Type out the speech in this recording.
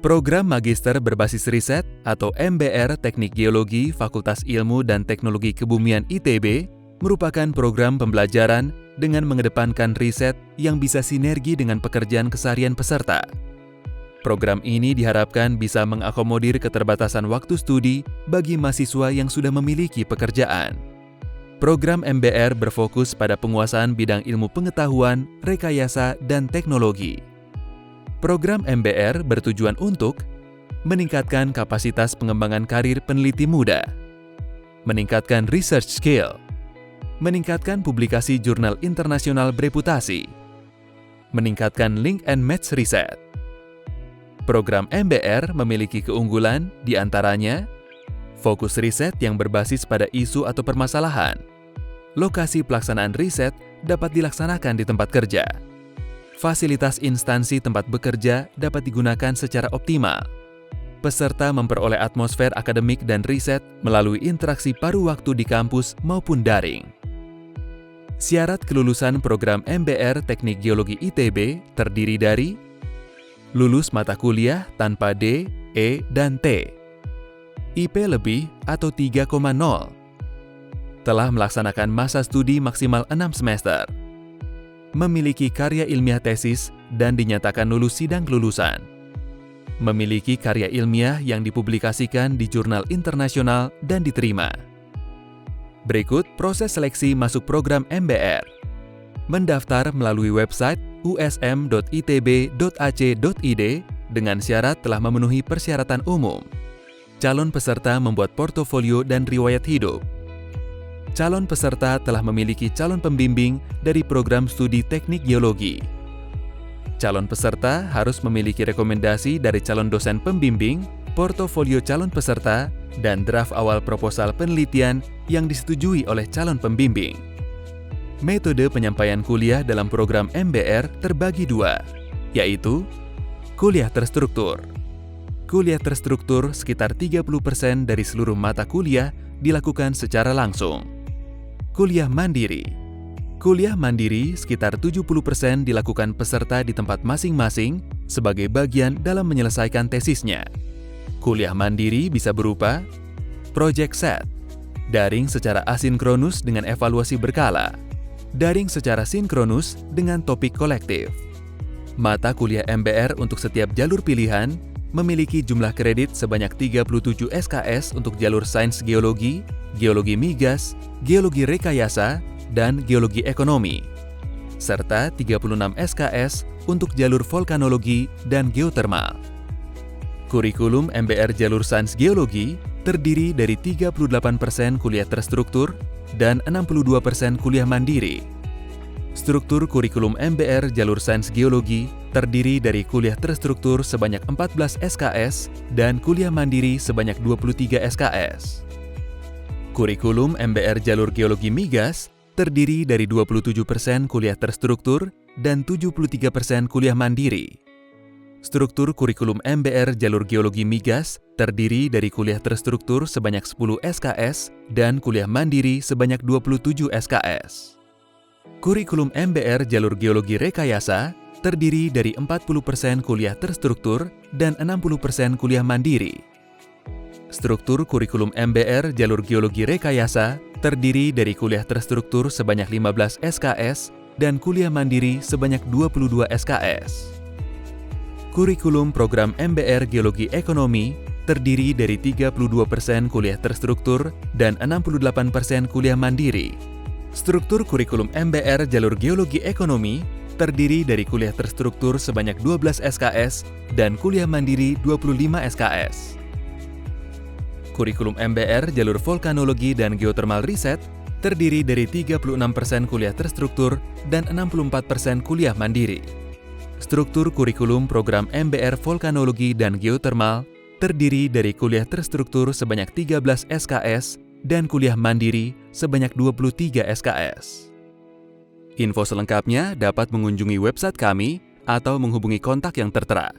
Program Magister Berbasis Riset atau MBR Teknik Geologi Fakultas Ilmu dan Teknologi Kebumian ITB merupakan program pembelajaran dengan mengedepankan riset yang bisa sinergi dengan pekerjaan keseharian peserta. Program ini diharapkan bisa mengakomodir keterbatasan waktu studi bagi mahasiswa yang sudah memiliki pekerjaan. Program MBR berfokus pada penguasaan bidang ilmu pengetahuan, rekayasa, dan teknologi. Program MBR bertujuan untuk meningkatkan kapasitas pengembangan karir peneliti muda, meningkatkan research skill, meningkatkan publikasi jurnal internasional bereputasi, meningkatkan link and match riset. Program MBR memiliki keunggulan di antaranya fokus riset yang berbasis pada isu atau permasalahan. Lokasi pelaksanaan riset dapat dilaksanakan di tempat kerja. Fasilitas instansi tempat bekerja dapat digunakan secara optimal. Peserta memperoleh atmosfer akademik dan riset melalui interaksi paruh waktu di kampus maupun daring. Syarat kelulusan program MBR Teknik Geologi ITB terdiri dari lulus mata kuliah tanpa D, E, dan T, IP lebih atau 3,0, telah melaksanakan masa studi maksimal 6 semester, memiliki karya ilmiah tesis dan dinyatakan lulus sidang kelulusan, memiliki karya ilmiah yang dipublikasikan di jurnal internasional dan diterima. Berikut proses seleksi masuk program MBR. Mendaftar melalui website usm.itb.ac.id dengan syarat telah memenuhi persyaratan umum. Calon peserta membuat portofolio dan riwayat hidup. Calon peserta telah memiliki calon pembimbing dari program studi teknik geologi. Calon peserta harus memiliki rekomendasi dari calon dosen pembimbing, portofolio calon peserta, dan draft awal proposal penelitian yang disetujui oleh calon pembimbing. Metode penyampaian kuliah dalam program MBR terbagi dua, yaitu kuliah terstruktur. Kuliah terstruktur sekitar 30% dari seluruh mata kuliah dilakukan secara langsung. Kuliah mandiri. Kuliah mandiri sekitar 70% dilakukan peserta di tempat masing-masing sebagai bagian dalam menyelesaikan tesisnya. Kuliah mandiri bisa berupa project set, daring secara asinkronus dengan evaluasi berkala, daring secara sinkronus dengan topik kolektif. Mata kuliah MBR untuk setiap jalur pilihan memiliki jumlah kredit sebanyak 37 SKS untuk jalur sains geologi, geologi migas, geologi rekayasa, dan geologi ekonomi, serta 36 SKS untuk jalur vulkanologi dan geotermal. Kurikulum MBR jalur sains geologi terdiri dari 38% kuliah terstruktur dan 62% kuliah mandiri. Struktur kurikulum MBR jalur sains geologi terdiri dari kuliah terstruktur sebanyak 14 SKS dan kuliah mandiri sebanyak 23 SKS. Kurikulum MBR jalur geologi migas terdiri dari 27% kuliah terstruktur dan 73% kuliah mandiri. Struktur kurikulum MBR jalur geologi migas terdiri dari kuliah terstruktur sebanyak 10 SKS dan kuliah mandiri sebanyak 27 SKS. Kurikulum MBR jalur geologi rekayasa terdiri dari 40% kuliah terstruktur dan 60% kuliah mandiri. Struktur kurikulum MBR jalur geologi rekayasa terdiri dari kuliah terstruktur sebanyak 15 SKS dan kuliah mandiri sebanyak 22 SKS. Kurikulum program MBR geologi ekonomi terdiri dari 32% kuliah terstruktur dan 68% kuliah mandiri. Struktur kurikulum MBR jalur geologi ekonomi terdiri dari kuliah terstruktur sebanyak 12 SKS dan kuliah mandiri 25 SKS. Kurikulum MBR jalur vulkanologi dan geotermal riset terdiri dari 36% kuliah terstruktur dan 64% kuliah mandiri. Struktur kurikulum program MBR vulkanologi dan geotermal terdiri dari kuliah terstruktur sebanyak 13 SKS dan kuliah mandiri sebanyak 23 SKS. Info selengkapnya dapat mengunjungi website kami atau menghubungi kontak yang tertera.